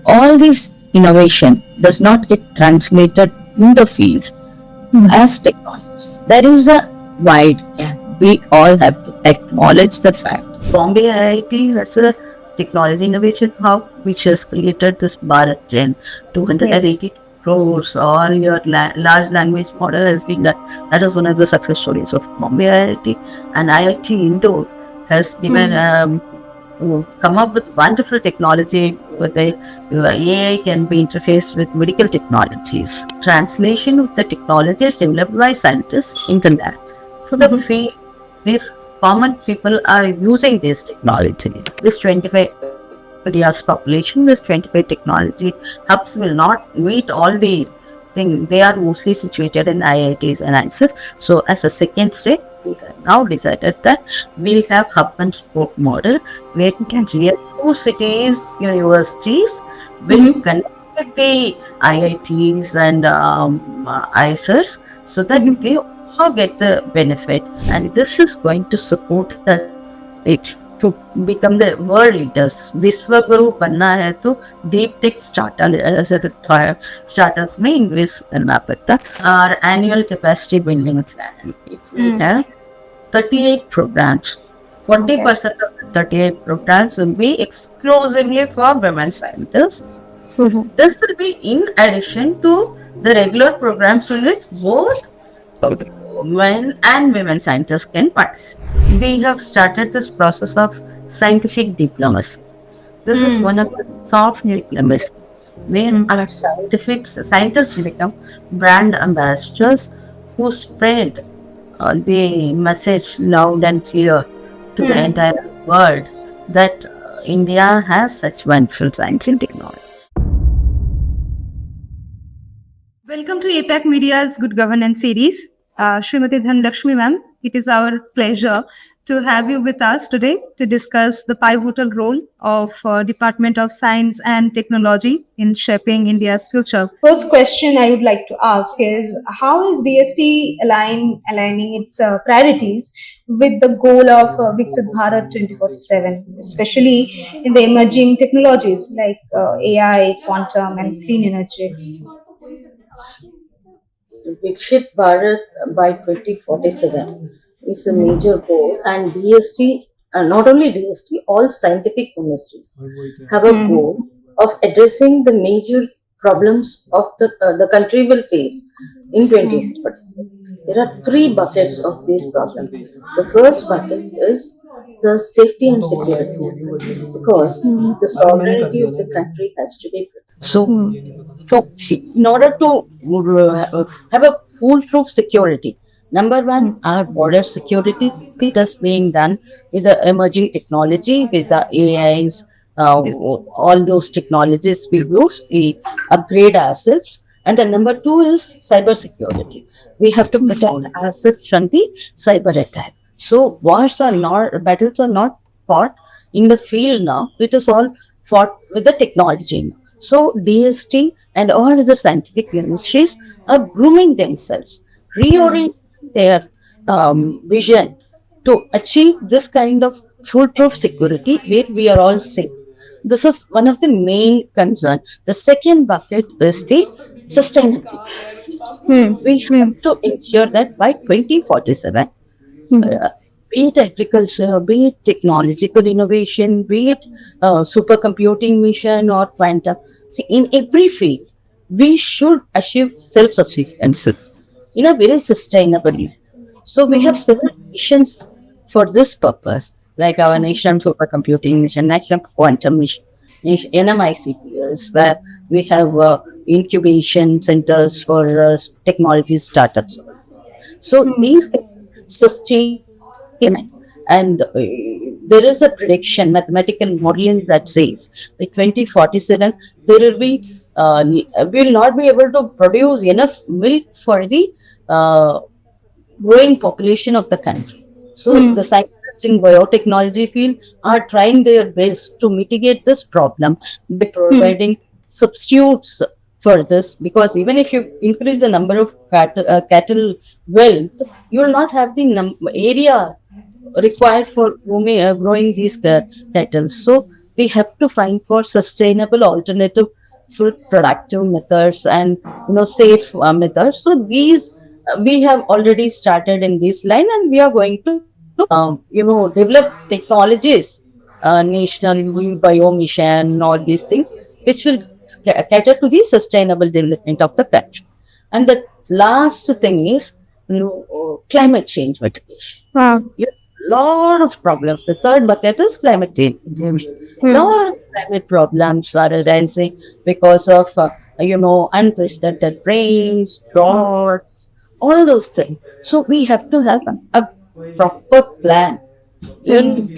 all this innovation does not get translated in the field as technologies. There is a wide gap. We all have to acknowledge the fact. Bombay IIT has a technology innovation hub which has created this Bharat Gen 280 crores, or your large language model has been that is one of the success stories of Bombay IIT. And IIT Indore has given come up with wonderful technology where the AI can be interfaced with medical technologies. Translation of the technologies developed by scientists in the lab to the field where common people are using this technology. This 25 India's population, this 25 technology hubs will not meet all the things. They are mostly situated in IITs and ISF. So as a second step, we have now decided that we'll have hub and spoke model where two cities, universities will connect with the IITs and ISRs so that they also get the benefit. And this is going to support it to become the world leaders. विश्वगुरु बनना है तो deep tech startups में invest करना पड़ता. Our annual capacity building plan, if we have 38 programs, 40% of the 38 programs will be exclusively for women scientists. This will be in addition to the regular programs in which both men and women scientists can participate. We have started this process of scientific diplomacy. This is one of the soft diplomacy where our scientists become brand ambassadors who spread the message loud and clear to the entire world that India has such wonderful science and technology. Welcome to APAC Media's Good Governance series. Srimati Dhanlakshmi ma'am, it is our pleasure to have you with us today to discuss the pivotal role of Department of Science and Technology in shaping India's future. First question I would like to ask is, how is DST aligning its priorities with the goal of Viksit Bharat 2047, especially in the emerging technologies like AI, quantum, and clean energy? Viksit Bharat by 2047 is a major goal, and DST, not only DST, all scientific ministries have a goal of addressing the major problems of the country will face in 2047. There are three buckets of these problems. The first bucket is the safety and security, because the sovereignty of the country has to be protected. So in order to have a foolproof security, number one, our border security is being done with the emerging technology, with the AIs, all those technologies we use, we upgrade ourselves. And then number two is cyber security. We have to protect ourselves from the cyber attack. So battles are not fought in the field now. It is all fought with the technology. So DST and all other scientific ministries are grooming themselves, reorienting their vision to achieve this kind of foolproof security where we are all safe. This is one of the main concerns. The second bucket is the sustainability. We have to ensure that by 2047, be it agriculture, be it technological innovation, be it supercomputing mission or quantum. See, in every field, we should achieve self-sufficiency in a very sustainable manner. So we have several missions for this purpose, like our National Supercomputing Mission, National Quantum Mission, NMICPS, where we have incubation centers for technology startups. So these sustain. And there is a prediction, mathematical modeling that says by 2047 there will be we will not be able to produce enough milk for the growing population of the country. So the scientists in biotechnology field are trying their best to mitigate this problem by providing substitutes for this, because even if you increase the number of cattle wealth, you will not have the area required for growing these cattle. So we have to find for sustainable alternative food productive methods and safe methods. So these we have already started in this line, and we are going to develop technologies, national bio mission, all these things, which will cater to the sustainable development of the country. And the last thing is climate change mitigation. Wow. Yeah, lot of problems. The third bucket is climate change. Lot of climate problems are arising because of unprecedented rains, droughts, all those things. So we have to have a proper plan in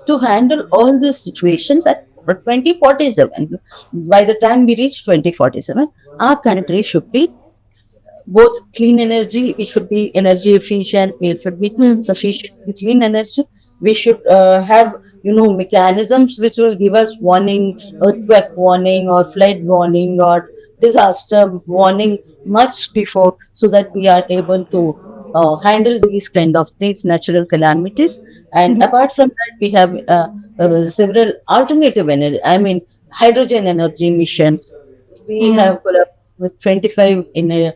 to handle all these situations at 2047. By the time we reach 2047, our country should be both clean energy, we should be energy efficient, we should be sufficient with clean energy. We should have mechanisms which will give us warning, earthquake warning or flood warning or disaster warning much before, so that we are able to handle these kind of things, natural calamities. And apart from that, we have several alternative energy, I mean hydrogen energy mission. We have collaborated with 25 in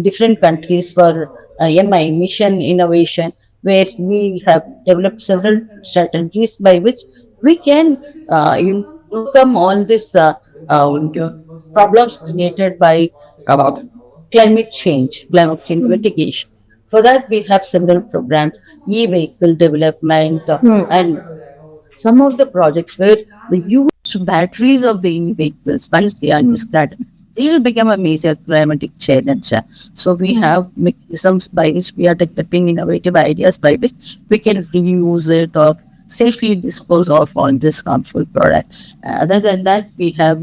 different countries for MI mission innovation, where we have developed several strategies by which we can overcome all these problems created by uh, climate change mitigation. For that, we have several programs, e-vehicle development, and some of the projects where the used batteries of the vehicles, once they are discarded, they will become a major climatic challenge. So we have mechanisms by which we are developing innovative ideas by which we can reuse it or safely dispose of all these harmful products. Other than that, we have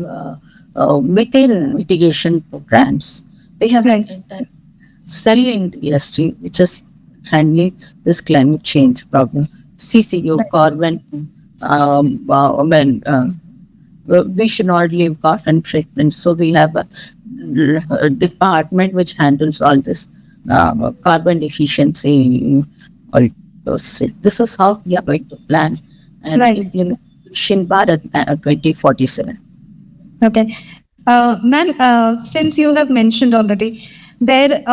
methane mitigation programs. We have an entire cell industry which is handling this climate change problem. CCU, carbon, we should not leave carbon treatment. So we have a department which handles all this carbon efficiency. All those. This is how we are going to plan and implement Vision Bharat 2047. Okay. Ma'am, since you have mentioned already, there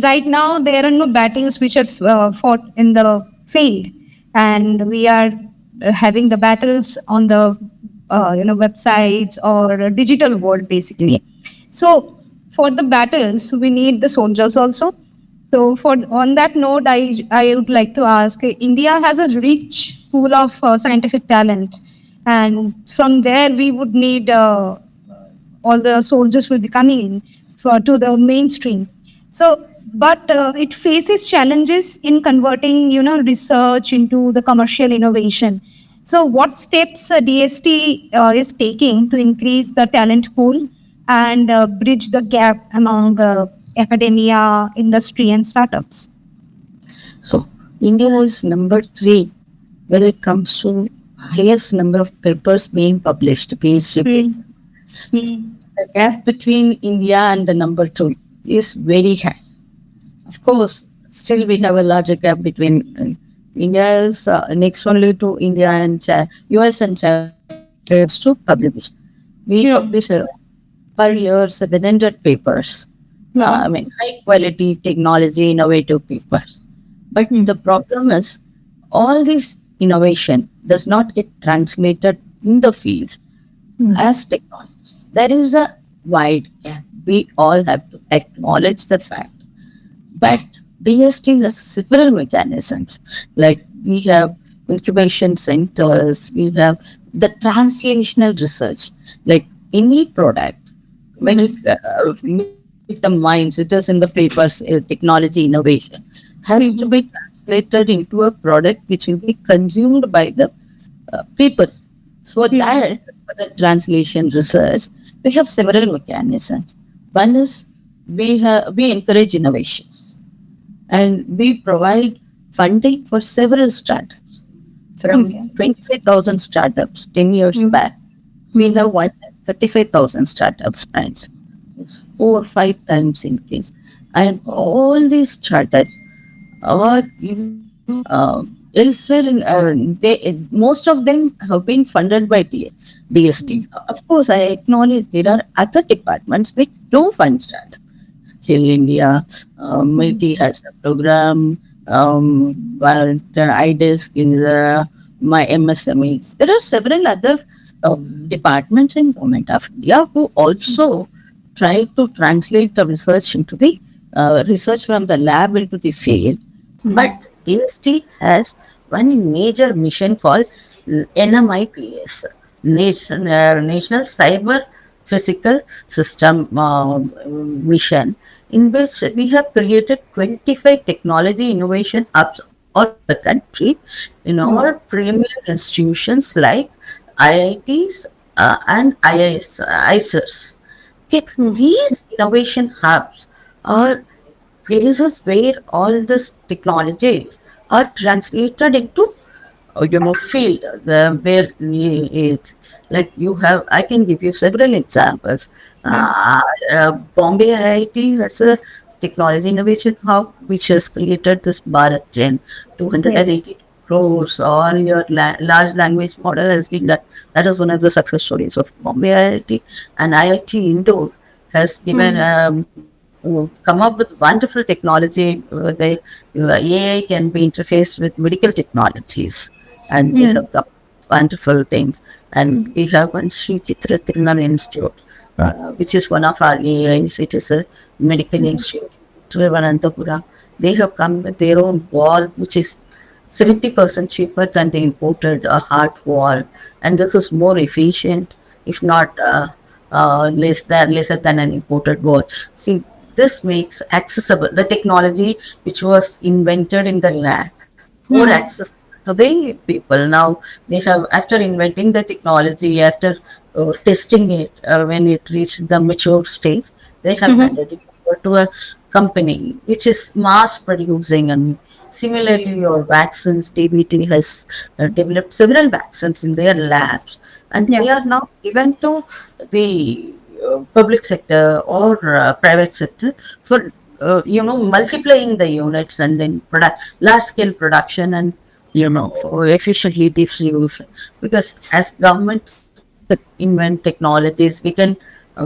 right now there are no battles which are fought in the field, and we are having the battles on the websites or a digital world basically. So for the battles, we need the soldiers also. So for on that note, I would like to ask: India has a rich pool of scientific talent, and from there we would need all the soldiers will be coming in to the mainstream. So, but it faces challenges in converting, research into the commercial innovation. So, what steps DST is taking to increase the talent pool and bridge the gap among academia, industry, and startups? So India is number 3 when it comes to highest number of papers being published, PhD. The gap between India and the number 2 is very high. Of course, still we have a larger gap between India is next only to India and US and China to publish. We publish per year 700 papers. I mean, high quality technology, innovative papers. But the problem is, all this innovation does not get translated in the field as technologists. There is a wide gap. We all have to acknowledge the fact. But DST has several mechanisms. Like we have incubation centers, we have the translational research. Like any product, when it with the minds, it is in the papers, technology innovation has to be translated into a product which will be consumed by the people. So that for the translation research, we have several mechanisms. One is we encourage innovations, and we provide funding for several startups. From 25,000 startups 10 years back, we have 35,000 startups, and it's 4 or 5 times increase. And all these startups are elsewhere, most of them have been funded by DST. Of course, I acknowledge there are other departments which do fund that. Skill India, Multi has a program, while the IDIS is my MSMEs. There are several other departments in Government of India who also try to translate the research into the research from the lab into the field. But DST has one major mission called NMIPS, National Cyber Physical System Mission, in which we have created 25 technology innovation hubs all the country in all premier institutions like IITs and ISers. Okay, these innovation hubs are places where all these technologies are translated into field where it's like you have. I can give you several examples. Bombay IIT has a technology innovation hub which has created this Bharat Gen 280 crores, or your large language model has been that is one of the success stories of Bombay IIT. And IIT Indore has given come up with wonderful technology where AI can be interfaced with medical technologies, and they have come wonderful things. And we have one Sri Chitra Tirunan Institute, which is one of our AIs. It is a medical institute, Thiruvananthapuram. They have come with their own wall, which is 70% cheaper than the imported hard wall, and this is more efficient, if not lesser than an imported wall. See, this makes accessible the technology which was invented in the lab more accessible to the people. Now they have, after inventing the technology, after testing it, when it reached the mature stage, they have handed it over to a company which is mass producing. And similarly, your vaccines, DBT has developed several vaccines in their labs, and they are now given to the public sector or private sector for multiplying the units and then large scale production, and for efficiently distribution. Because as government invent technologies, we can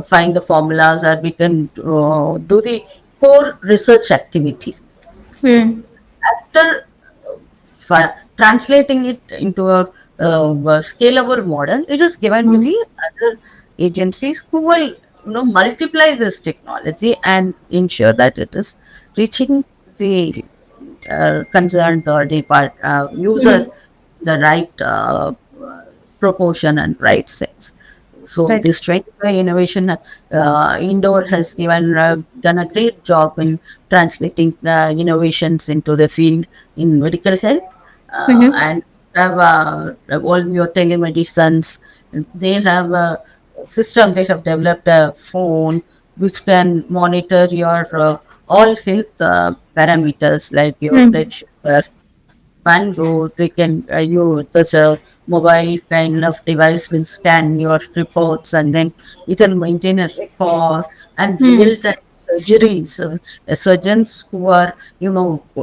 find the formulas, or we can do the core research activities. After translating it into a scalable model, it is given to the other agencies who will multiply this technology and ensure that it is reaching the concerned or the user the right proportion and right sense. So this 25 innovation Indore has done a great job in translating innovations into the field in medical health, and have all your telemedicines. They have a system. They have developed a phone which can monitor your all health parameters like your blood sugar. One go, they can use this mobile kind of device will scan your reports, and then it will maintain a record and real time surgeries. Surgeons who are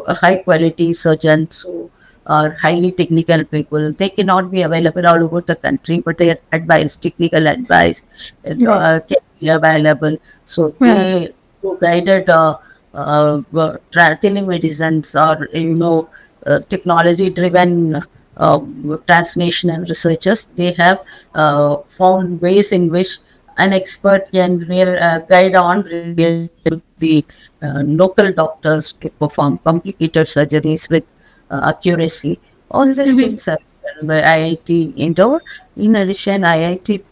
high quality surgeons who are highly technical people, they cannot be available all over the country, but their advice, technical advice, can be available. So they through guided telemedicines, or technology driven translation and researchers, they have found ways in which an expert can guide on the local doctors to perform complicated surgeries with accuracy. All these things are done by IIT Indore. In addition, IIT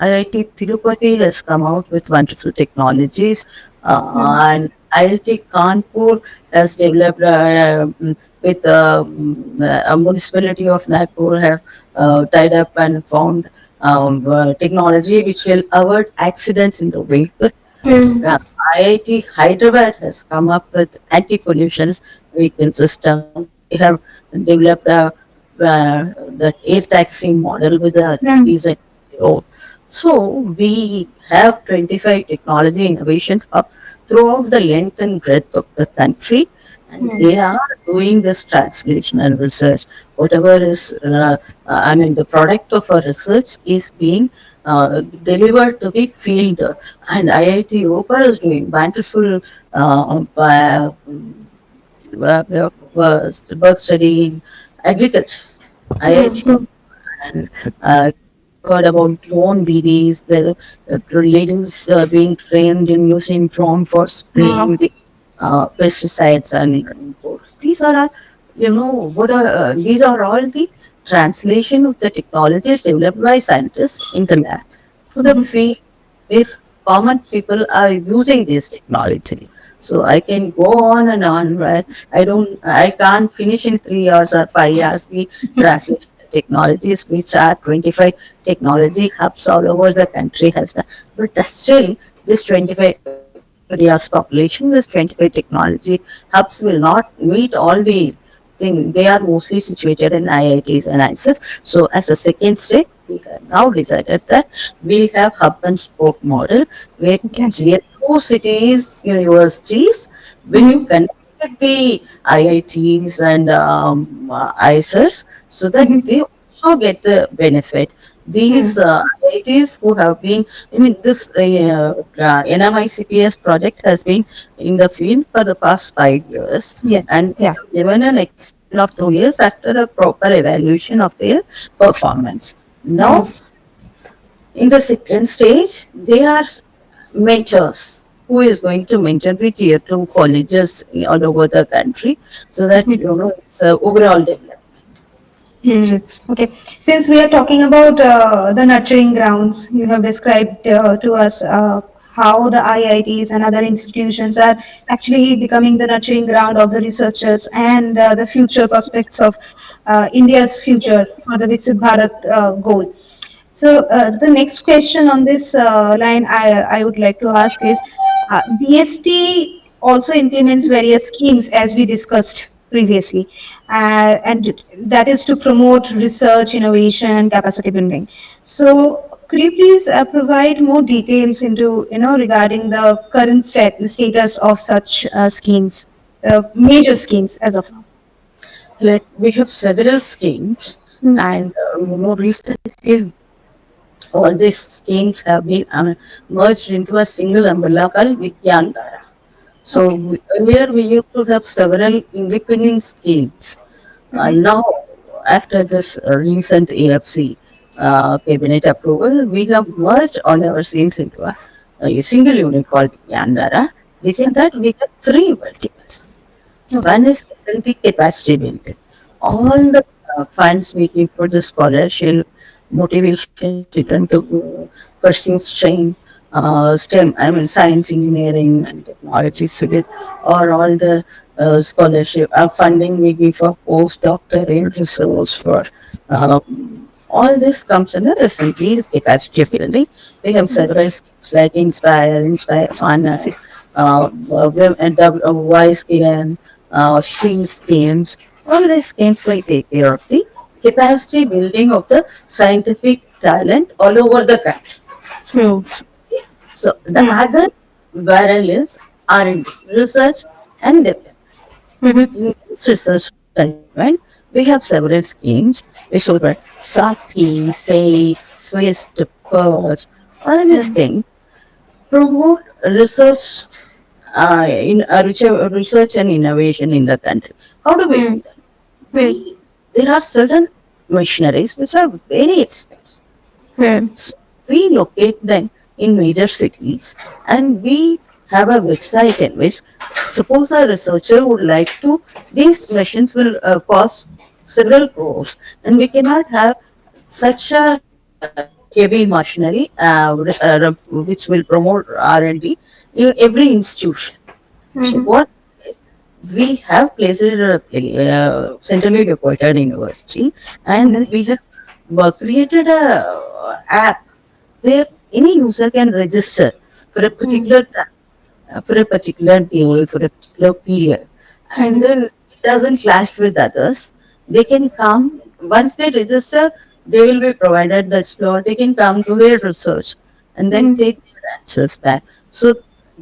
Tirupati has come out with wonderful technologies, and IIT Kanpur has developed with a municipality of Nagpur have tied up and found technology which will avoid accidents in the vehicle. IIT Hyderabad has come up with anti-pollution vehicle system. They have developed the air taxi model with a diesel. So we have 25 technology innovation hubs throughout the length and breadth of the country, and they are doing this translational research. Whatever is, I mean, the product of a research is being delivered to the field, and IIT Roper is doing wonderful work study in agriculture. IIT and heard about drone BDs, the ladies being trained in using drone for spraying the pesticides and these are, these are all the translation of the technologies developed by scientists in the lab to the field where common people are using this technology. So I can go on and on, but I can't finish in 3 hours or 5 hours the translation technologies, which are 25 technology hubs all over the country has done. But still, this 25 India's population, this 25 technology hubs will not meet all the thing. They are mostly situated in IITs and ISF. So as a second step, we have now decided that we have hub and spoke model where tier 2 cities, universities will connect with the IITs and ISers so that they also get the benefit. These IITs who have been, I mean, this NMICPS project has been in the field for the past 5 years, Yeah. and Yeah. given an extension of 2 years after a proper evaluation of their performance. Now, in the second stage, they are mentors who is going to mentor the tier 2 colleges all over the country so that it's overall development. Okay. Since we are talking about the nurturing grounds, you have described to us how the IITs and other institutions are actually becoming the nurturing ground of the researchers and the future prospects of India's future for the Viksit Bharat goal. So the next question on this line I would like to ask is BST also implements various schemes as we discussed previously, and that is to promote research, innovation, and capacity building. So could you please provide more details into regarding the current status of such schemes, major schemes as of now? Like we have several schemes, and more recently, all these schemes have been merged into a single umbrella called Vigyan Dhara. So earlier we used to have several independent schemes. Now, after this recent AFC cabinet approval, we have merged all our schemes into a single unit called Yandara. Within that, we have three verticals. One is facility capacity building. All the funds we give for the scholarship, motivation, children to pursue STEM, I mean science, engineering, and technology, civil, or all the scholarship funding we give for postdoctoral research for uh, all this comes under recently capacity building. We have several schemes like Inspire Finance, and the Wise Kiran, She schemes. All these schemes will take care of the capacity building of the scientific talent all over the country. So the other barrel is R&D, research and development. In this research development, we have several schemes. We should write Sati, Say, Swiss, Purge, all these things promote research research and innovation in the country. How do we do that? There are certain machineries which are very expensive. So we locate them in major cities and we have a website in which suppose a researcher would like to, these machines will cost several crores and we cannot have such a heavy machinery which will promote R&D in every institution. So what we have placed it at a centrally located university and we have created a app where any user can register for a particular time, for a particular day, for a particular period, and then it doesn't clash with others. They can come once they register, they will be provided that slot. They can come to their research and then take their answers back. So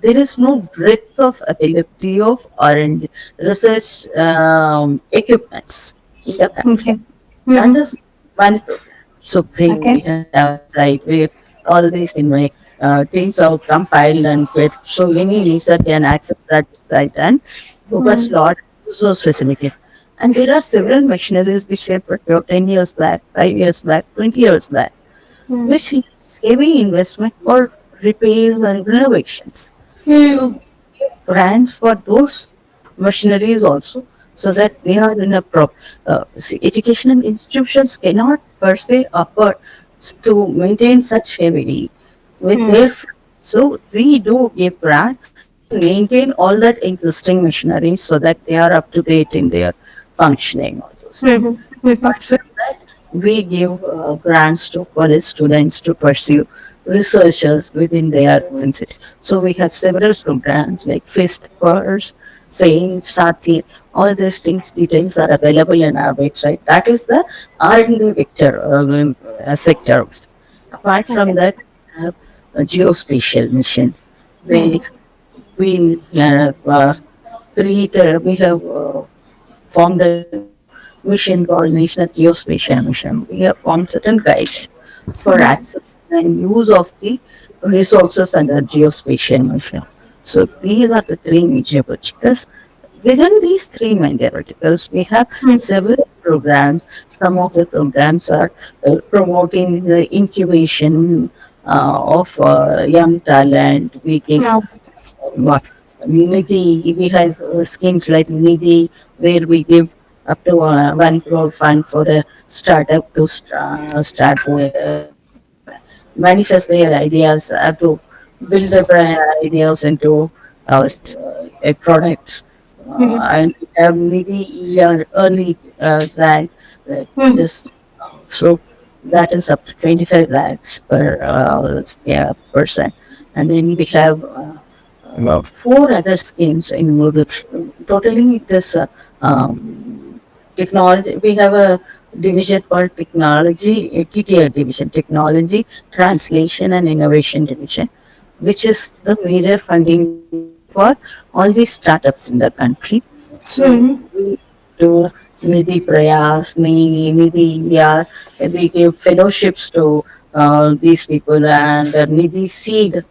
there is no breadth of availability of R&D research equipments. Is that Okay. that Mhm. is one program. So bring Okay. we have site where all these things are compiled and where so any user can access that site and focus Mhm. lot resource facility. And there are several machineries which were procured 10 years back, 5 years back, 20 years back, Mhm. which needs heavy investment for repairs and renovations. So Mhm. grants for those machineries also, so that they are in a see, educational institutions cannot per se afford to maintain such heavily with their so we do give grant to maintain all that existing machinery so that they are up to date in their functioning, all those things. Mhm. Mhm. Apart from that, we give grants to college students to pursue researchers within their institute. So we have several programs like FIST, PERS, SAIN, SATI, all these things details are available in our website. That is the R&D vector sector. Apart from Okay. that, we have a geospatial mission. We Mhm. we have we have formed a mission called National Geospatial Mission. We have formed certain guides for access and use of the resources under geospatial mission. So these are the three major verticals. Within these three major verticals, we have several programs. Some of the programs are promoting the incubation of young talent. We give what Nidhi, we have schemes like Nidhi, where we give up to 1 crore fund for a startup to start manifest their ideas, to build their ideas into products. And we have Nidhi year early grant that Mhm. is so that is up to 25 lakhs per yeah, person. And then we have four other schemes in Moodle. Totally, this technology. We have a division called technology, a TTR division, technology, translation, and innovation division, which is the major funding for all these startups in the country. So Mhm. we do Nidhi Prayas, Nidhi, yeah, we give fellowships to these people and Nidhi Seed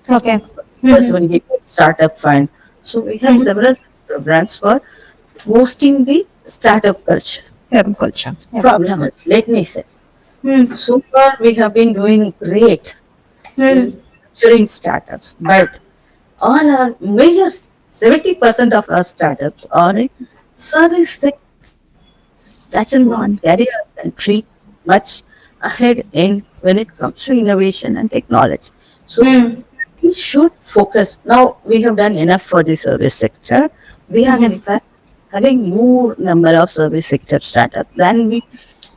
Okay. was Mhm. when he startup fund. So we have Mhm. several programs for boosting the startup culture. Agriculture. Yeah. Problem is, let me say, Mhm. so far we have been doing great Mhm. in nurturing startups, but all our major 70% of our startups are in service sector. That will not carry our country much ahead in when it comes to innovation and technology. So Mhm. we should focus. Now we have done enough for the service sector. We are in Mhm. fact having more number of service sector startup than we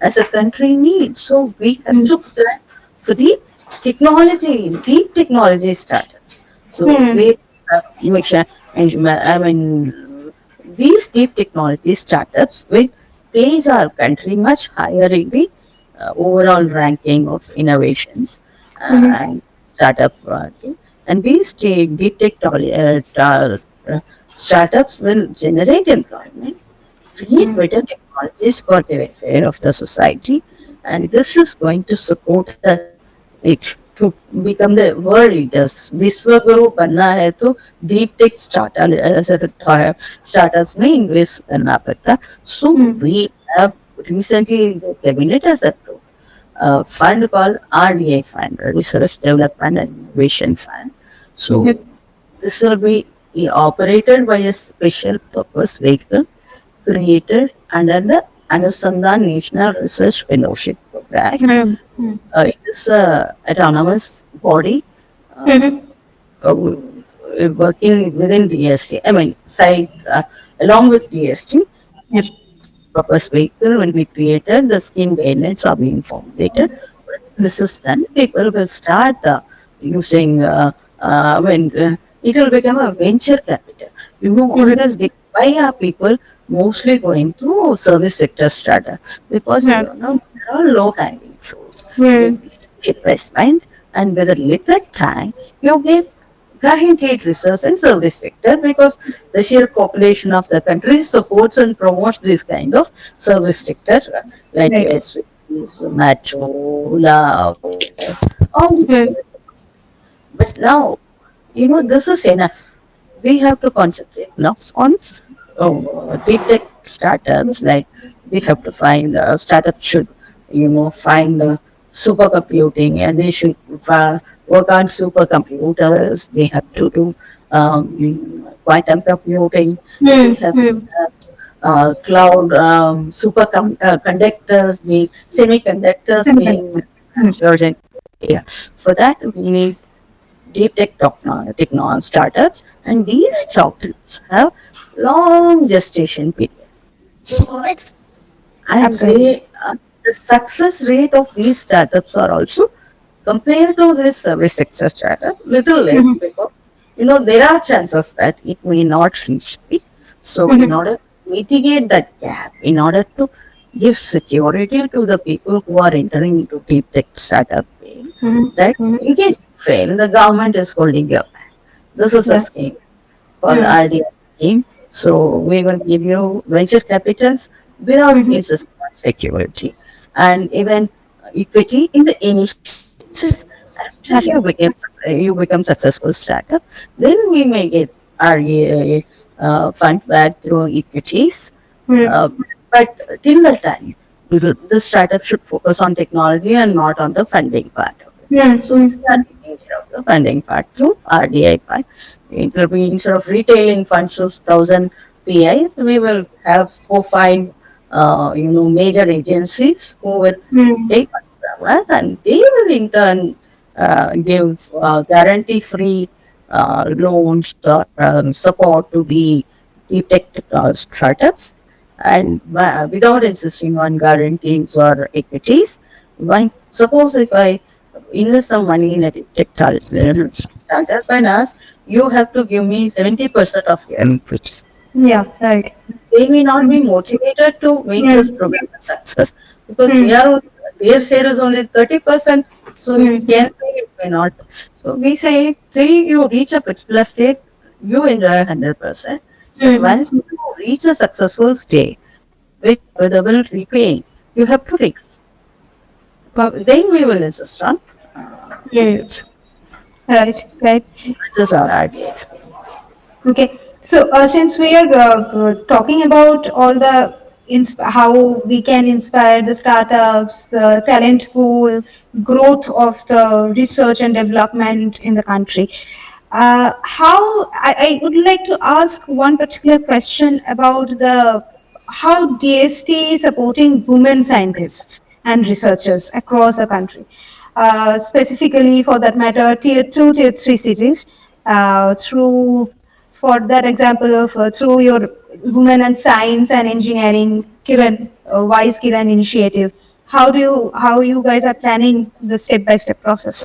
as a country need. So we have to plan for the technology, deep technology startups. So Mhm. we make sure, and I mean, these deep technology startups will place our country much higher in the overall ranking of innovations and startup. And these deep technology startups will generate employment, create better technologies for the welfare of the society, and this is going to support it to become the world leaders. विश्व गुरु बनना है तो deep tech startups में invest करना पड़ता. So we have recently the cabinet has approved a fund called RDI Fund, Research Development and Innovation Fund. So this will be operated by a special purpose vehicle created under the Anusandhan National Research Fellowship Program. Mhm. Mhm. It is a autonomous body Mhm. working within DST. I mean, along with DST, Yep. purpose vehicle will be created. The scheme guidelines are being formulated. Once this is done, people will start using. It will become a venture capital. You know, all this. Why are people mostly going to service sector startup? Because you Yeah. know there are low hanging fruits with Mhm. investment and with a little time you get guaranteed research and service sector, because the sheer population of the country supports and promotes this kind of service sector, like Right. Zomato, Ola, all the service. But now, this is enough. We have to concentrate now on deep tech startups. Like, we have to find startups should, find supercomputing, and they should work on supercomputers. They have to do quantum computing. We have cloud superconductors, the semiconductors being manufactured. Yes. For that, we need deep tech technology startups, and these startups have long gestation period. Right. And the success rate of these startups are also, compared to this service sector startup, little less, because there are chances that it may not reach it. So in order to mitigate that gap, in order to give security to the people who are entering into deep tech startup, that in case you fail, the government is holding you back. This is a scheme called RDI scheme. So we will give you venture capitals without insisting on security, and even equity in the initial stages. After you become successful startup, then we may get RDI fund back through equities. But till that time, the startup should focus on technology and not on the funding part. So we are taking care of the funding part through RDI part. Instead of retailing funds of 1,000 PI, we will have 4-5 major agencies who will take funds from us, and they will in turn give guarantee-free loans or support to the deep tech startups, and without insisting on guarantees or equities. Suppose if I invest some money in a tech startup finance, you have to give me 70% of your equity. Yeah, right. They may not be motivated to make this program a success, because their share is only 30%. So you can pay, you may not. So we say, till you reach a particular state, you enjoy 100%. But once you reach a successful state with double repaying, you have to repay. But then we will insist on Right, right. this are ideas. Okay, so since we are talking about all the how we can inspire the startups, the talent pool, growth of the research and development in the country, I would like to ask one particular question about the how DST is supporting women scientists and researchers across the country, specifically for that matter, tier 2, tier 3 cities, through, for that example of through your Women and Science and Engineering Kiran, Wise Kiran initiative. How you guys are planning the step by step process?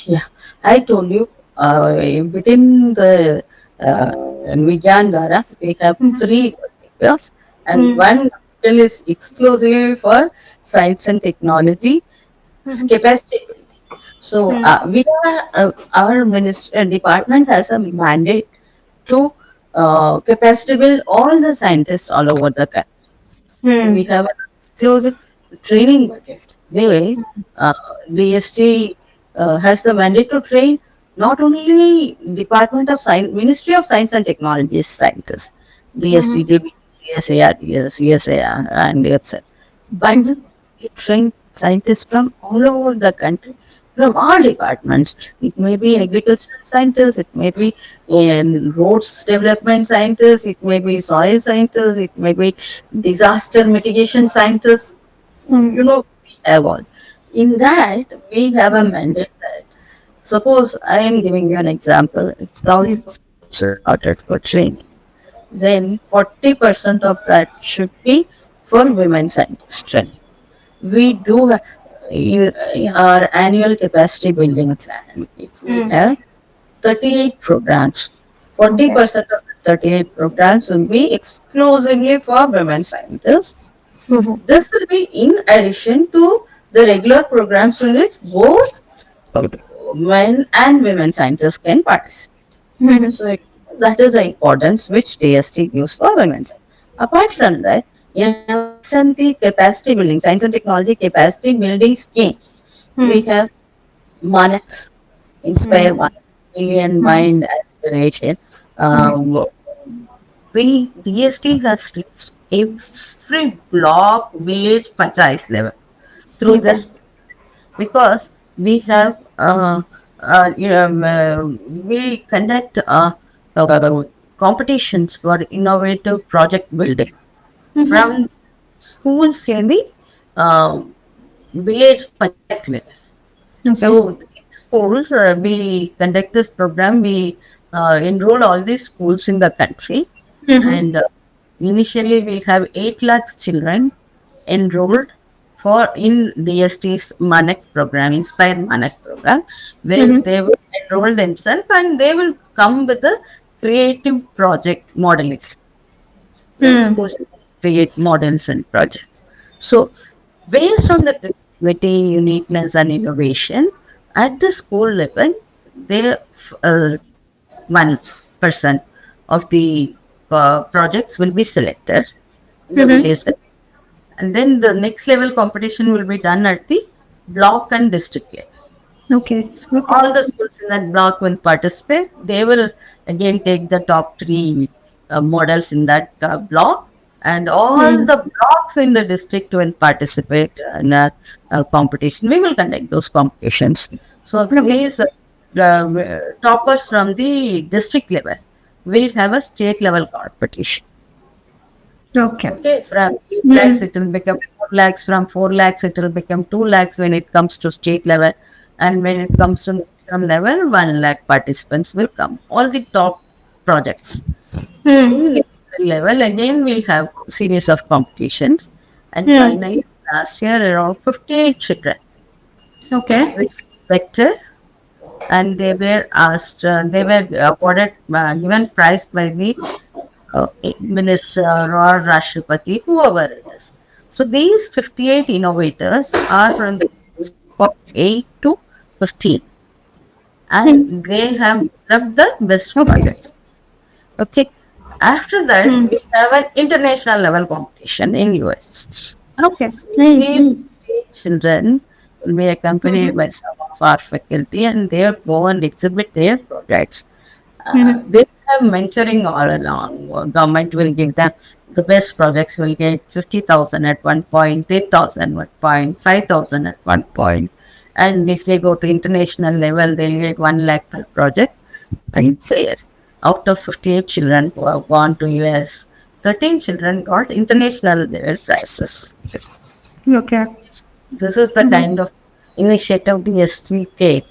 Yeah, I told you, within the Vigyan Dhara, we have 3 verticals, and one vertical is exclusively for science and technology capacity building. So our department has a mandate to capacity build all the scientists all over the country. We have an exclusive training budget where DST has the mandate to train not only Department of Science, Ministry of Science and Technology scientists, DST, DB, CSAR, CSAR, and etc. But it trains scientists from all over the country, from all departments. It may be agricultural scientists, it may be roads development scientists, it may be soil scientists, it may be disaster mitigation scientists. We have all. In that, we have a mandate that, suppose I am giving you an example, 1,000 started for training, then 40% of that should be for women scientists training. We do our annual capacity building plan. If we have 38 programs, 40% of the 38 programs will be exclusively for women scientists. This will be in addition to the regular programs in which both men and women scientists can participate. So that is the importance which DST gives for women's. Apart from that, SNT capacity building, science and technology capacity building schemes. We have Manak, Inspire Manak, Alien Mind Aspiration. Um, we DST has reached every block, village, panchayat level through this because we have we conduct competitions for innovative project building from schools in the uh, village panchayat level. So in schools, we conduct this program. We enroll all these schools in the country, and initially we have 8 lakhs children enrolled for in DST's Manak program, Inspire Manak program, where they will enroll themselves and they will come with a creative project modeling. Schools create models and projects. So, based on the creativity, uniqueness, and innovation at the school level, they 1% of the projects will be selected. The village level. And then the next level competition will be done at the block and district level. Okay. All the schools in that block will participate. They will again take the top 3 models in that block, and all the blocks in the district will participate in a competition. We will conduct those competitions. So, these toppers from the district level will have a state level competition. Okay. Okay, from 8 lakhs it will become 4 lakhs, from 4 lakhs it will become 2 lakhs when it comes to state level, and when it comes to national level, 1 lakh participants will come. All the top projects. In national level, again we'll have series of competitions, and finally last year around 58 children Okay. were selected, and they were asked, they were awarded, given prize by the minister or Rashtrapati, whoever it is. So these 58 innovators are from the age of 8 to 15, and they have developed the best projects. Okay. After that, we have an international level competition in US. Okay. These children will be accompanied by some of our faculty, and they will go and exhibit their projects. They have mentoring all along. Government will give them the best projects will get 50,000 at one point, 8,000 at one point, 5,000 at one point. And if they go to international level, they'll get 1 lakh per project. And fair. Out of 58 children who have gone to US, 13 children got international level prizes. Okay. This is the kind of initiative DST take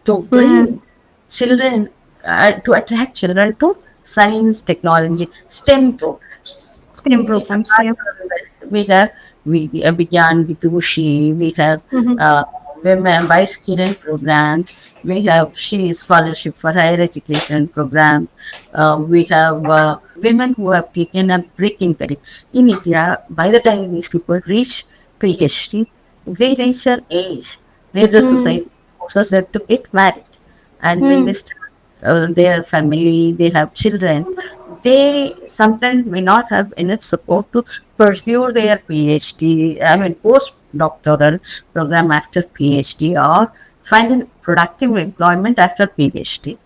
to bring children, to attract children to science, technology, STEM programs. STEM programs. Yeah. We have Vigyan Vitushi, we have Women Vice Kiran program, we have She Scholarship for Higher Education program, we have women who have taken a breaking career. In India, by the time these people reach PhD, they reach an age where the society forces them to get married. And when they start their family, they have children, they sometimes may not have enough support to pursue their PhD, postdoctoral program after PhD, or find a productive employment after PhD.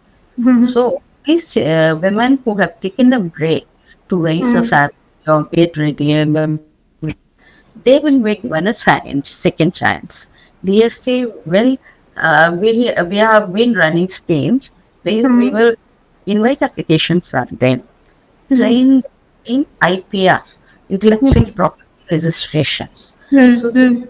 So these women who have taken a break to raise a family or get ready, they will be given a second chance. DST will, we have been running schemes where we will invite applications from them, trained in IPR, intellectual property registrations. So the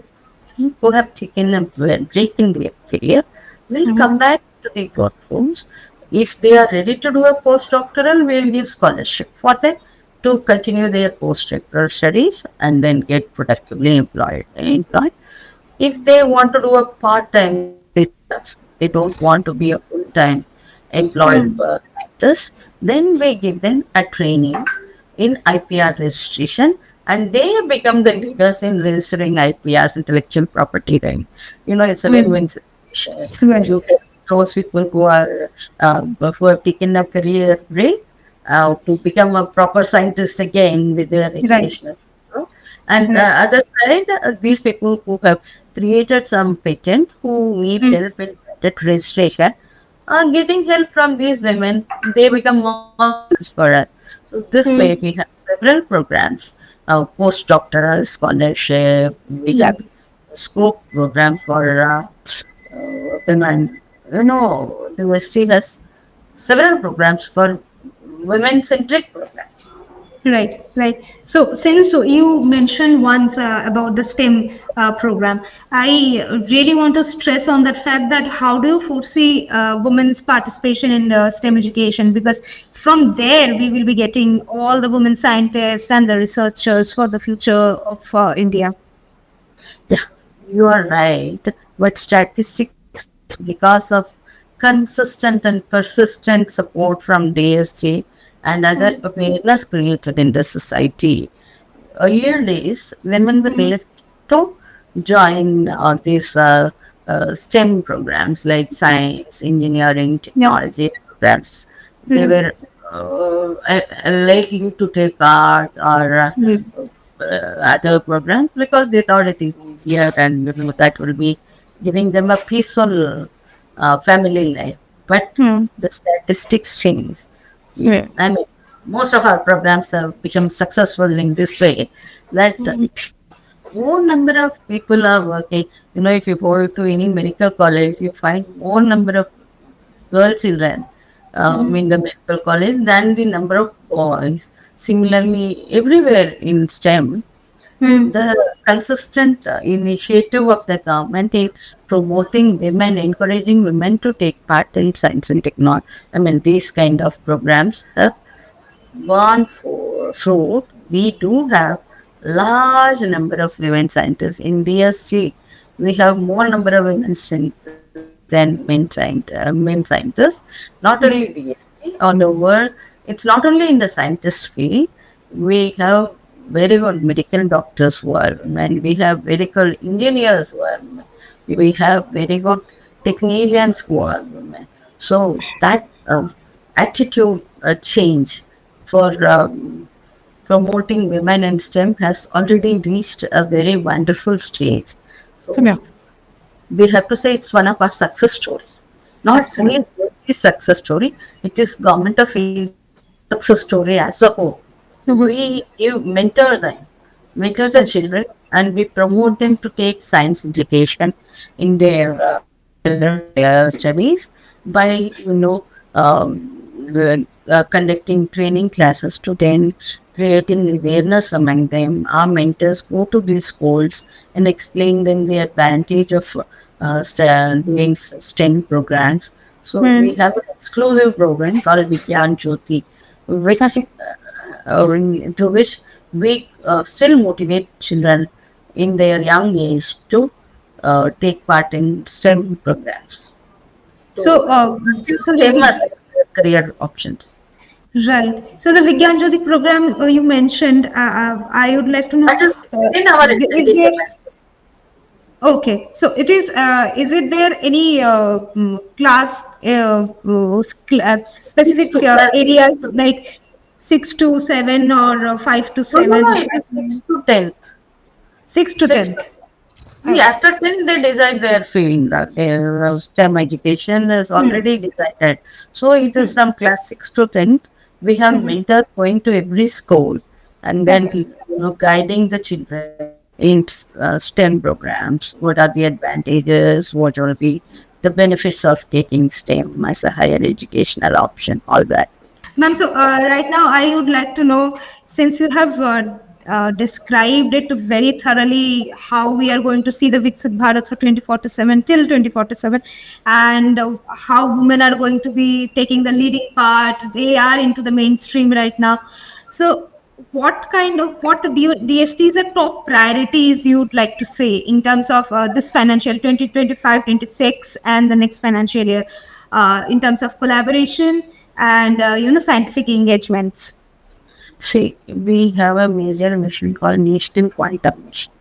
people who have taken a break in their career will come back to the workforce. If they are ready to do a postdoctoral, we will give scholarship for them to continue their postdoctoral studies and then get productively employed. If they want to do a part-time research, they don't want to be a full-time employed scientist, then we give them a training in IPR registration, and they become the leaders in registering IPRs, intellectual property rights. It's a win-win situation. Right. You get those people who have taken a career break to become a proper scientist again with their Right. educational. And Right. other side, these people who have created some patent who need Mm. help in patent registration are getting help from these women. They become more for us. So this way Mm. we have several programs, postdoctoral scholarship. We have scope programs for women. You know, the university has several programs for women-centric programs. Right, right. So, since you mentioned once about the STEM program, I really want to stress on that fact that how do you foresee women's participation in the STEM education? Because from there, we will be getting all the women scientists and the researchers for the future of India. Yeah, you are right. But statistics, because of consistent and persistent support from DSG and other awareness created in the society, earlier days, women were left to join these STEM programs like science, engineering, Yeah. technology programs. They Mm. were likely to take art or Mm. other programs because they thought it is easier and that will be giving them a peaceful family life. But Mm. the statistics change. Yeah. I mean, most of our programs have become successful in this way that more number of people are working. You know, if you go to any medical college, you find more number of girl children in the medical college than the number of boys. Similarly, everywhere in STEM, Mm. the consistent initiative of the government is promoting women, encouraging women to take part in science and technology. I mean, these kind of programs have gone for fruit. We do have large number of women scientists in DSG. We have more number of women scientists than men scientists. Not only DSG, on the world, it's not only in the scientist field. We have very good medical doctors who are women. We have very good engineers who are women. We have very good technicians who are women. So that attitude change for promoting women in STEM has already reached a very wonderful stage. So Yeah. we have to say it's one of our success stories. Not only the success story, it is government of India success story as a whole. We give mentor the children, and we promote them to take science education in their studies by conducting training classes to them, creating awareness among them. Our mentors go to these schools and explain them the advantage of doing STEM programs. So we Mm. have an exclusive program called Vigyan Jyoti, which Okay. to which we still motivate children in their young age to take part in STEM programs. So, To pursue so STEM as their career options. right. So the Vigyan Jyoti program you mentioned, I would like to know, That is within our is existing there, capacity. okay, so is it there any class, Six specific to areas like 6 to 7 or 5 to 7? it is 6 to 10th. 6 to 10th. See, after 10, they decide their field. Their STEM education is already decided. So it is from class 6 to 10. We have mentors going to every school and then Okay. guiding the children in STEM programs. What are the advantages? What are the benefits of taking STEM as a higher educational option? All that. Ma'am, so right now I would like to know, since you have described it very thoroughly, how we are going to see the Viksit Bharat for 2047 till 2047, and how women are going to be taking the leading part. They are into the mainstream right now. So, what do DSTs are top priorities you'd like to say in terms of this financial 2025-26 and the next financial year, in terms of collaboration and scientific engagements? See, we have a major mission called National Quantum Mission.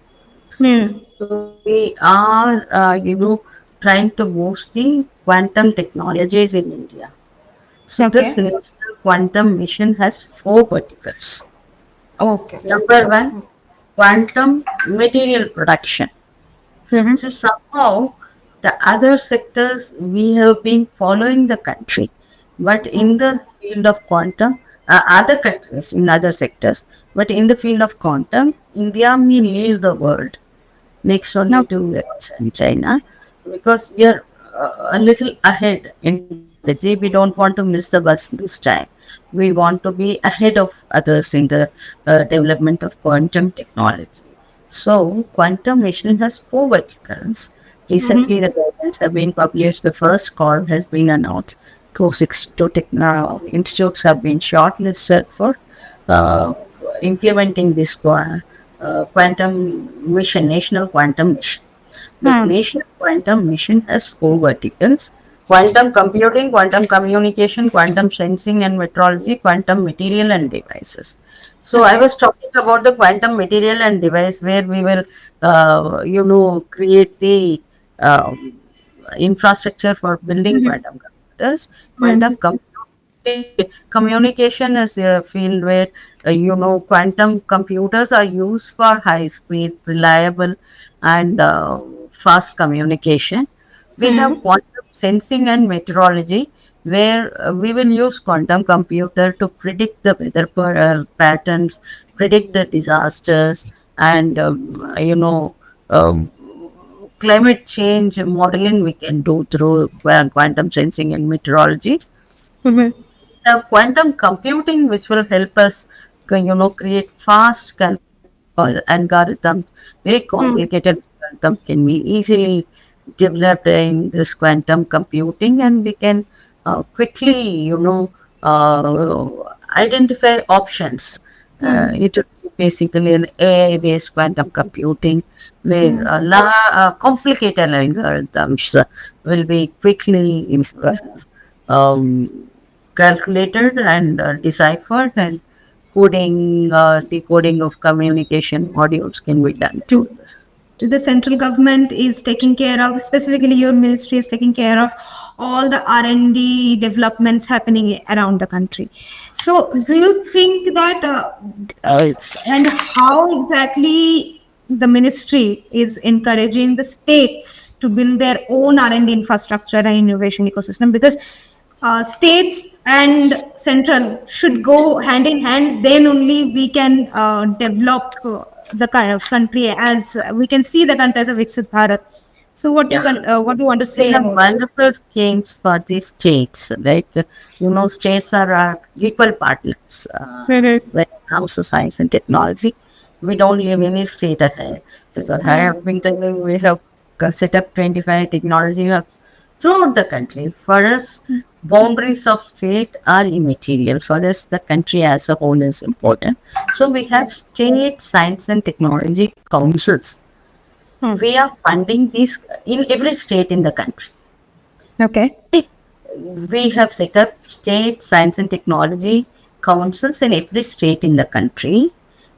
Hmm. So we are, trying to boost the quantum technologies in India. So this Okay. National Quantum Mission has four verticals. Okay. Number one, quantum material production. Mhm. So somehow the other sectors we have been following the country, but in the field of quantum, other countries in other sectors, but in the field of quantum, India may lead the world next only No. to US and China, because we are a little ahead in technology. We don't want to miss the bus this time. We want to be ahead of others in the development of quantum technology. So, quantum machine has four verticals. Recently, the guidelines have been published. The first call has been announced. Two institutes have been shortlisted for uh, implementing this quantum mission, national quantum mission. The Hmm. national quantum mission has four verticals: quantum computing, quantum communication, quantum sensing and metrology, quantum material and devices. So I Okay. was talking about the quantum material and device, where we will, create the infrastructure for building Mhm. quantum computers. Mhm. Communication is a field where, quantum computers are used for high speed, reliable, and fast communication. We have Mhm. quantum sensing and meteorology, where we will use quantum computer to predict the weather patterns, predict the disasters, and um, climate change modeling we can do through quantum sensing and meteorology. Mhm. Quantum computing, which will help us, create fast algorithms. Very Mhm. complicated algorithm can be easily developed in this quantum computing, and we can quickly, identify options. Mhm. It is basically an AI-based quantum computing, where Mhm. complicated algorithms will be quickly um, calculated and deciphered, and decoding of communication modules can be done through this. The central government is taking care of, specifically your ministry is taking care of all the R&D developments happening around the country. So do you think that It's and how exactly the ministry is encouraging the states to build their own R&D infrastructure and innovation ecosystem? Because states and central should go hand in hand, then only we can develop the kind of country, as we can see the country as a Viksit Bharat. So Yeah. what do you want to We say have about it? wonderful schemes for the states. Like, states are our equal partners Mhm. when it comes to science and technology. We don't leave any state ahead. Because I have been telling, we have set up 25 technology hubs throughout the country. For us, boundaries of state are immaterial. For us, the country as a whole is important. So we have state science and technology councils. Hmm. We are funding these in every state in the country. Okay. We have set up state science and technology councils in every state in the country,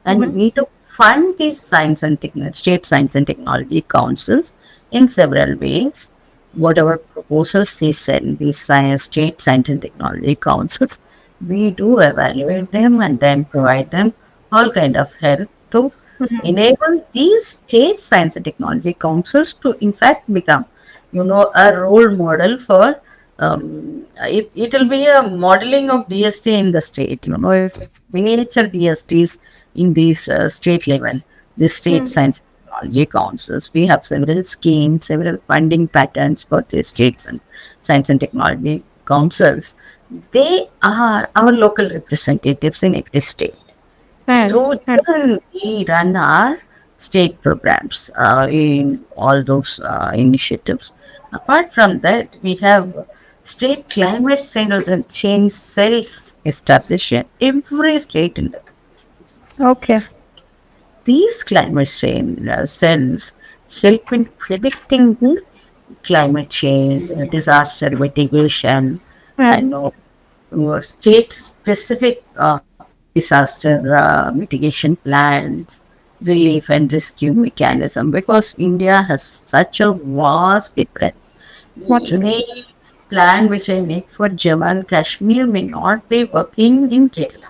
and Mhm. we to fund these state science and technology councils in several ways. Whatever proposals they send, these state science and technology councils, we do evaluate them and then provide them all kind of help to enable these state science and technology councils to in fact become, a role model for, it will be a modeling of DST in the state, miniature DSTs in these state level, the state science and technology councils. We have several schemes, several funding patterns for the states and science and technology councils. They are our local representatives in every state. Hmm. Through Hmm. them, we run our state programs in all those initiatives. Apart from that, we have state climate change cells established in every state in the country. Okay. These climate change cells help in predicting the climate change, disaster mitigation, Hmm. and state specific disaster mitigation plans, relief and rescue mechanism, because India has such a vast difference. What? The plan which I make for Jammu and Kashmir may not be working in Kerala.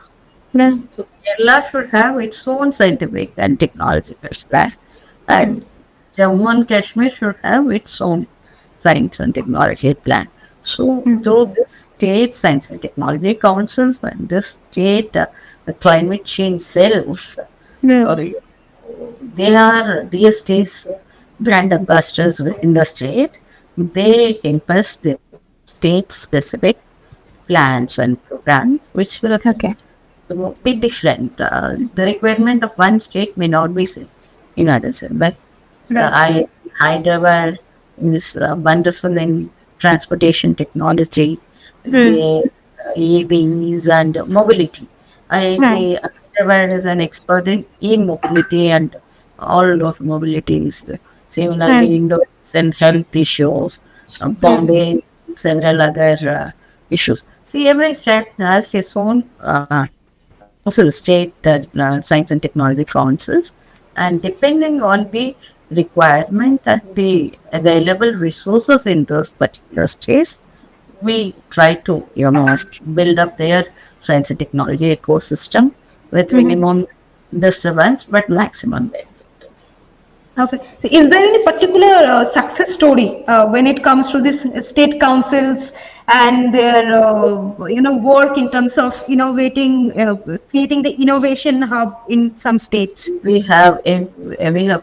Yeah. So Kerala should have its own scientific and technological plan, and Jammu and Kashmir should have its own science and technology plan. So, though the state science and technology councils and the state climate change cells, Yeah. or they are DST's brand ambassadors in the state. They impose the state specific plans and programs which will Okay. be different. The requirement of one state may not be same in others, but Hyderabad is wonderful in transportation technology, the EVs and mobility. Right. Hyderabad is an expert in e-mobility and all of mobilities. Similarly, Indoors and health issues, Bombay, several other issues. See, every state has its own council, state science and technology councils, and depending on the requirement and the available resources in those particular states, we try to build up their science and technology ecosystem with minimum disturbance but maximum benefit. Okay. Is there any particular success story when it comes to this state councils and their work in terms of innovating, creating the innovation hub in some states? We have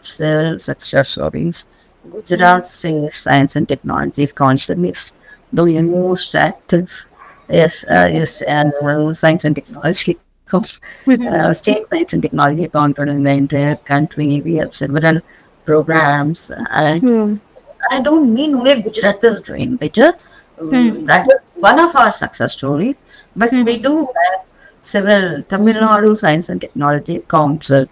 several success stories. Gujarat Science and Technology Council is doing most active. Yes, and science and technology. State science and technology counted in the entire country. We have several programs. I don't mean only Gujarat is doing better. That is one of our success stories. But we do have several. Tamil Nadu Science and Technology Council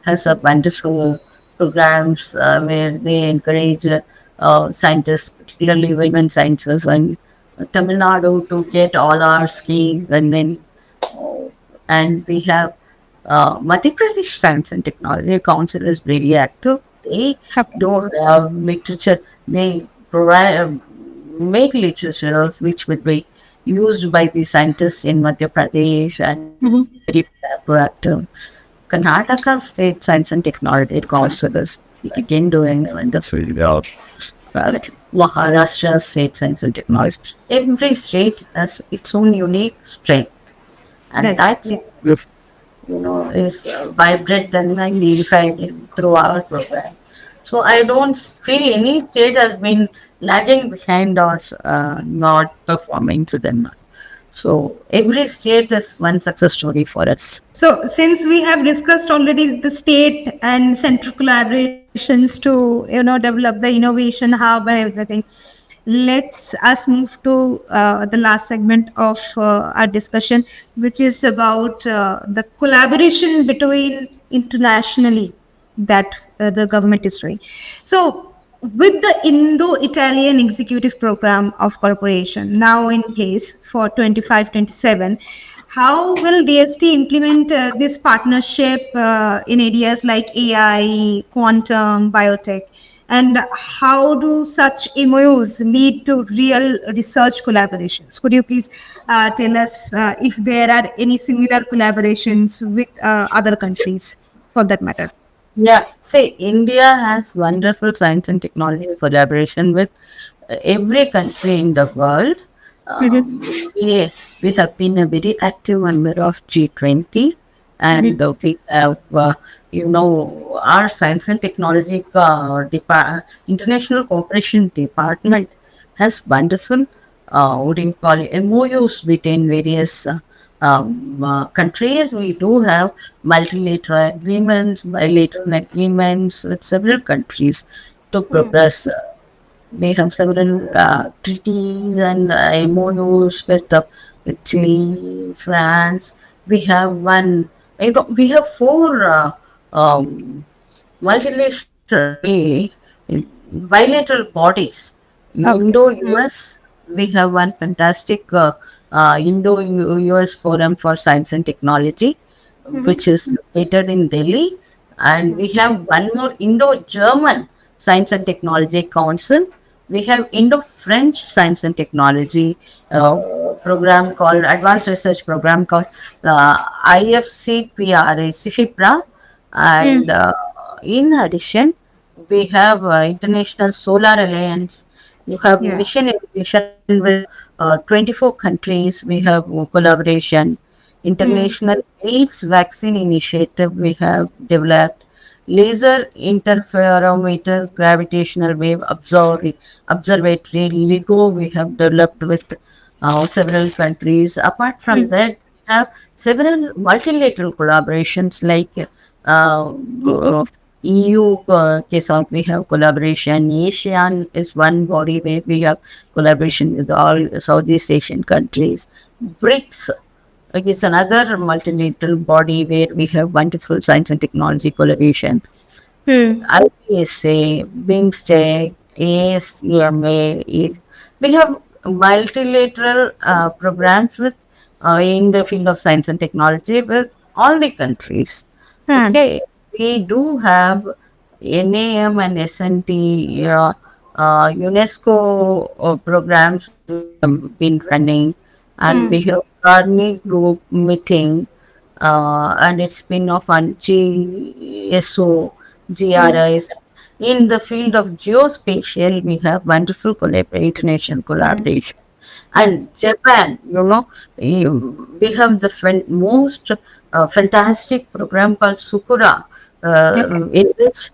has a wonderful programs where they encourage scientists, particularly women scientists, and Tamil Nadu to get all our schemes, and we have Madhya Pradesh Science and Technology Council is very active. They don't have literature. They provide make literature which would be used by the scientists in Madhya Pradesh and very proactive. Karnataka State Science and Technology Council is again doing wonderful job. Maharashtra State Science and Technology. Every state has its own unique strength, and Right. that's is vibrant and magnified through our program. So I don't feel any state has been lagging behind or not performing to them. So every state is one success story for us. So, since we have discussed already the state and central collaborations to develop the innovation hub and everything, let's us move to the last segment of our discussion, which is about the collaboration between internationally that the government is doing. So, with the Indo-Italian Executive Program of Corporation now in place for 25-27, how will DST implement this partnership in areas like AI, quantum, biotech? And how do such MOUs lead to real research collaborations? Could you please tell us if there are any similar collaborations with other countries for that matter? Yeah, see, India has wonderful science and technology collaboration with every country in the world. Yes, we have been a very active member of G20, and we have, our science and technology international cooperation department has wonderful, what do you call it, MOUs between various countries. We do have multilateral agreements, bilateral agreements with several countries to progress. We have several treaties and MOUs with Italy, France. We have we have four multilateral bilateral bodies. Indo-US, we have one fantastic Indo-US Forum for Science and Technology, which is located in Delhi. And we have one more Indo-German Science and Technology Council, We have Indo-French Science and Technology program called Advanced Research Program called IFCPRA, CFIPRA, and in addition, we have International Solar Alliance. You have Yeah. mission education with 24 countries. We have collaboration. International AIDS vaccine initiative we have developed. Laser interferometer gravitational wave observatory LIGO we have developed with several countries. Apart from that, we have several multilateral collaborations like EU case of we have collaboration. ASEAN is one body where we have collaboration with all Southeast Asian countries. BRICS is another multilateral body where we have wonderful science and technology collaboration. IPSA, BIMSTEC, ASEMA. We have multilateral programs with in the field of science and technology with all the countries. Okay, we do have NAM and SNT UNESCO programs been running, and we have Carney Group meeting, and its spin-off on GSO, GRIs. In the field of geospatial, we have wonderful international collaboration. And Japan, we have the most fantastic program called Sukura, in which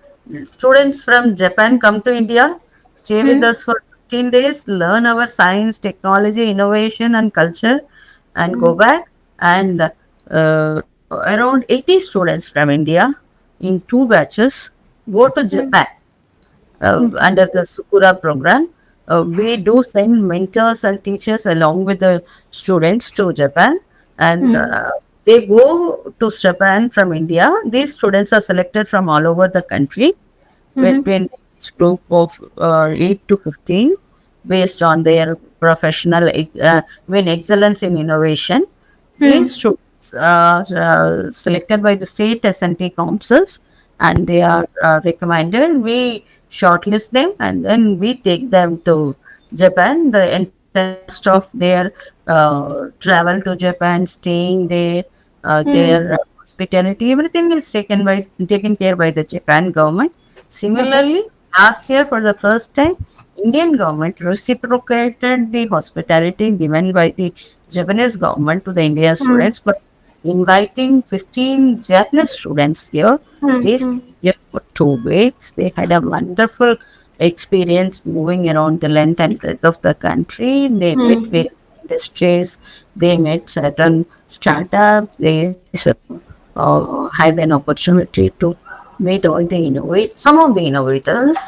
students from Japan come to India, stay with us for 15 days, learn our science, technology, innovation, and culture, and go back. And around 80 students from India in 2 batches go to Japan under the Sukura program. We do send mentors and teachers along with the students to Japan, and they go to Japan from India. These students are selected from all over the country between each group of 8 to 15 based on their professional excellence in innovation. These students are selected by the state S&T councils, and they are recommended. We shortlist them and then we take them to Japan. The interest of their travel to Japan, staying there, their hospitality, everything is taken care by the Japan government. Similarly, last year for the first time, Indian government reciprocated the hospitality given by the Japanese government to the Indian students, but inviting 15 Japanese students here. They stayed here for 2 weeks. They had a wonderful experience moving around the length and breadth of the country. They met various industries. They met certain startups. They had an opportunity to meet all the some of the innovators.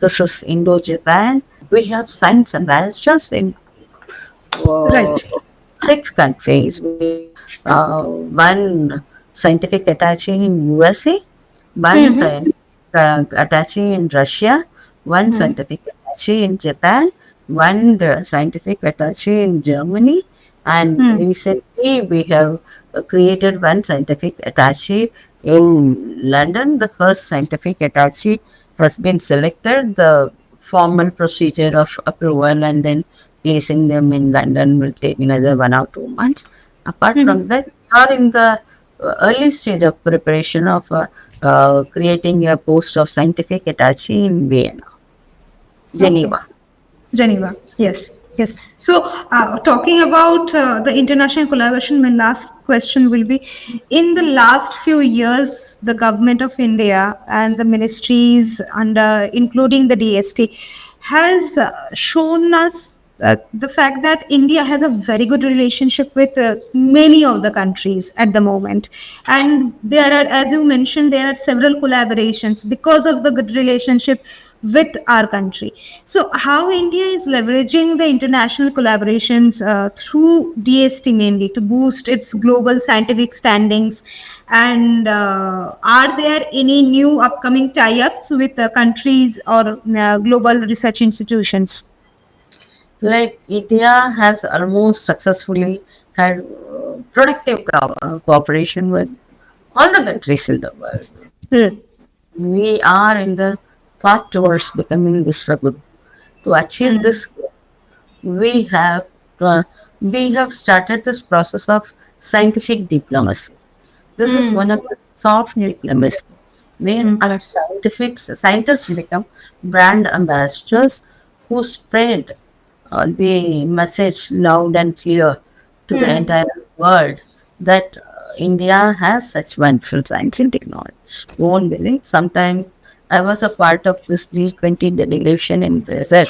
This is Indo-Japan. We have science ambassadors in Right. 6 countries. One scientific attaché in USA, one scientific attaché in Russia, one scientific attaché in Japan, one scientific attaché in Germany, and recently we have created one scientific attaché in London. The first scientific attaché has been selected. The formal procedure of approval and then placing them in London will take another 1 or 2 months. Apart from that, we are in the early stage of preparation of creating a post of scientific attaché in Vienna, Geneva. Geneva. Yes. Yes. So, talking about the international collaboration, my last question will be: in the last few years, the government of India and the ministries under, including the DST, has shown us the fact that India has a very good relationship with many of the countries at the moment, and there are, as you mentioned, there are several collaborations because of the good relationship with our country. So, how India is leveraging the international collaborations through DST mainly to boost its global scientific standings, and are there any new upcoming tie-ups with countries or global research institutions? Like India has almost successfully had productive cooperation with all the countries in the world. Hmm. We are in the path towards becoming Vishwaguru. To achieve this, we have uh, we have started this process of scientific diplomacy. This is one of the soft diplomacy where our scientists become brand ambassadors who spread the message loud and clear to the entire world that India has such wonderful science and technology. You won't believe, sometime I was a part of this G20 delegation in Brazil.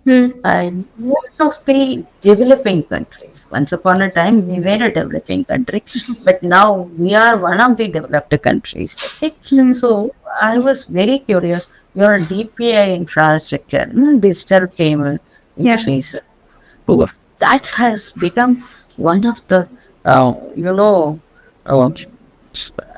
And most of the developing countries, once upon a time, we were a developing country, but now we are one of the developed countries. Okay? So I was very curious. Your DPI infrastructure, digital payment interfaces, that has become one of the, uh,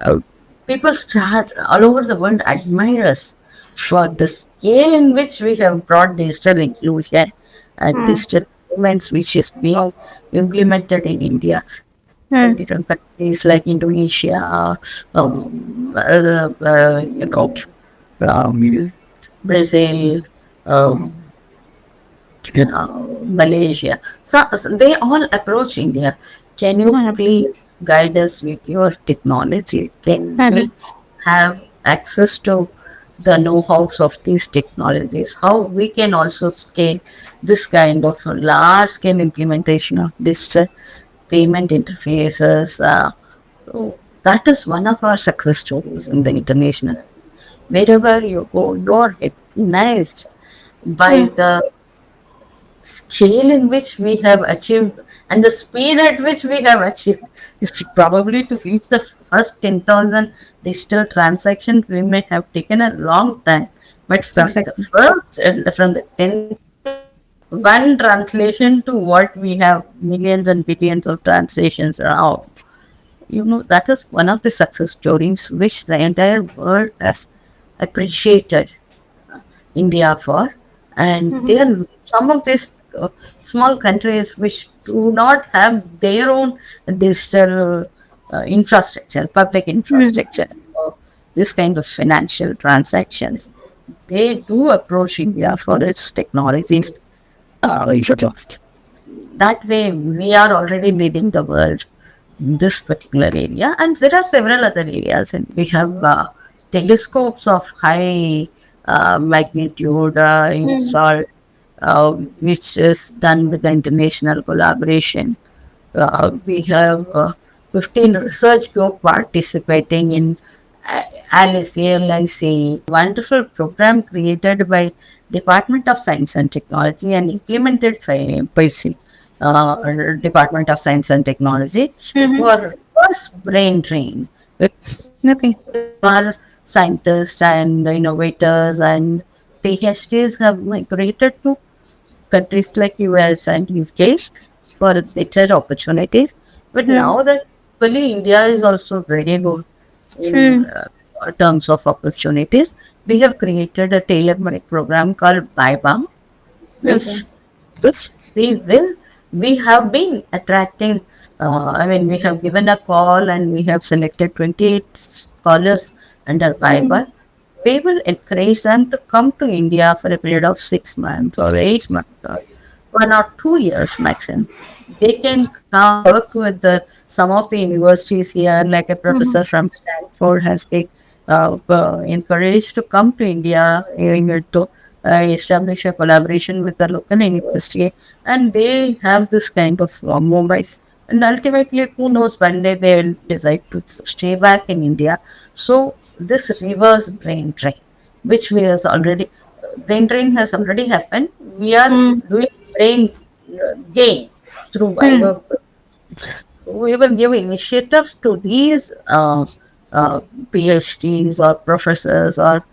uh, people start all over the world admire us for the scale in which we have brought digital inclusion and digital payments which is being implemented in India. In different countries like Indonesia, Brazil, um, Malaysia. So they all approach India. Can you please guide us with your technology? Can we have access to the know-hows of these technologies? How we can also scale this kind of large-scale implementation of digital payment interfaces? So that is one of our success stories in the international. Wherever you go, you're recognized by the scale in which we have achieved and the speed at which we have achieved is probably to reach the first 10,000 digital transactions we may have taken a long time, but from the first from the 10 one translation to what we have millions and billions of translations around, that is one of the success stories which the entire world has appreciated India for, and they are some of these small countries which do not have their own digital infrastructure, public infrastructure, or this kind of financial transactions. They do approach India for its technologies. That way, we are already leading the world in this particular area, and there are several other areas, and we have telescopes of high magnitude installed, which is done with the international collaboration. We have 15 research group participating in Alice ALIC, wonderful program created by Department of Science and Technology and implemented by Department of Science and Technology for first brain drain. Our scientists and innovators and PhDs have migrated to countries like US and UK for better opportunities. But now that really India is also very good in terms of opportunities, we have created a tailor-made program called BIBAM, which we have been attracting. We have given a call and we have selected 28 scholars under BIBAM. We will encourage them to come to India for a period of 6 months or 8 months or 1 or 2 years maximum. They can come work with some of the universities here, like a professor from Stanford has been encouraged to come to India to establish a collaboration with the local university, and they have this kind of mobiles. And ultimately, who knows, one day they will decide to stay back in India. So this reverse brain drain, which we has already, brain drain has already happened. We are doing brain gain through Viber. We will give initiatives to these PhDs or professors or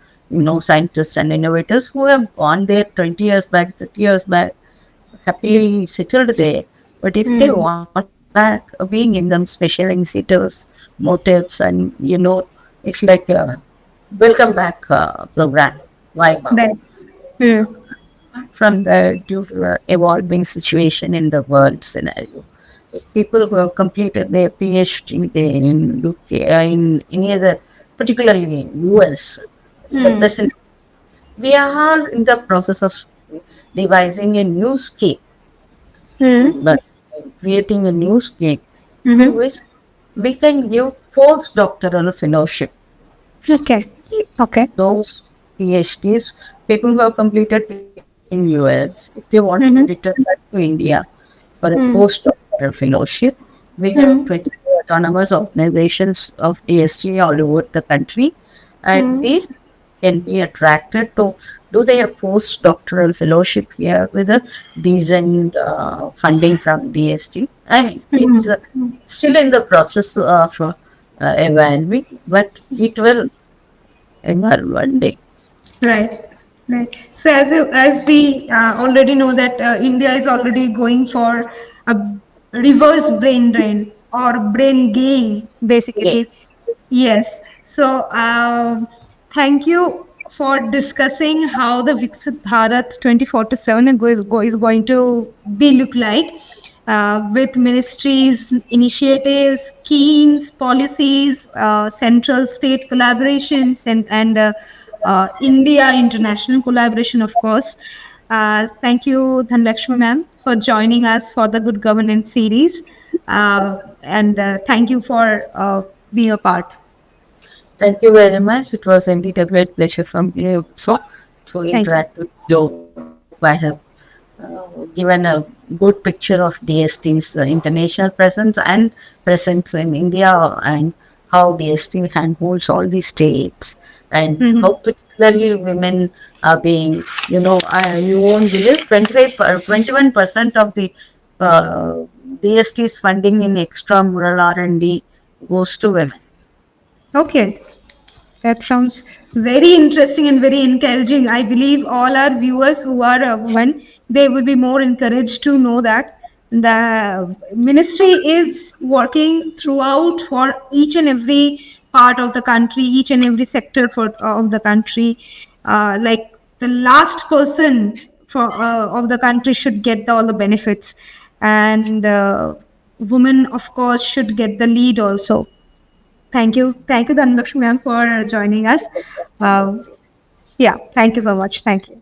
scientists and innovators who have gone there 20 years back, 30 years back, happily settled there. But if they want back, we give them special incentives, motives, and it's like a welcome back program. Why? From the due to the evolving situation in the world scenario, people who have completed their PhD there in UK, in any other, particularly in US, the present, we are in the process of devising a new scheme, but creating a new scheme through which we can give postdoctoral fellowship. Okay. Okay. Those PhDs, people who have completed in US, if they want to return back to India for a postdoctoral fellowship, we have 22 autonomous organizations of DST all over the country, and these can be attracted to do their postdoctoral fellowship here with a decent funding from DST. I mean, it's still in the process of evolving, but it will evolve one day. Right, right. So as we already know that India is already going for a reverse brain drain or brain gain, Yeah. basically. Yes. So thank you for discussing how the Viksit Bharat 2047 is going to be look like. With ministries, initiatives, schemes, policies, central state collaborations, and India international collaboration, of course. Thank you, Dhanlakshmi ma'am, for joining us for the Good Governance series. And thank you for being a part. Thank you very much. It was indeed a great pleasure from you. So, to Thank you. interact with you, I have given a good picture of DST's international presence and presence in India, and how DST handholds all the states, and how particularly women are being, you won't believe 21% of the DST's funding in extramural R&D goes to women. Okay. That sounds very interesting and very encouraging. I believe all our viewers who are women, they will be more encouraged to know that the ministry is working throughout for each and every part of the country, each and every sector of the country. Like the last person of the country should get all the benefits, and women, of course, should get the lead also. Thank you. Thank you, Dhanlakshmi ma'am, for joining us. Yeah, thank you so much. Thank you.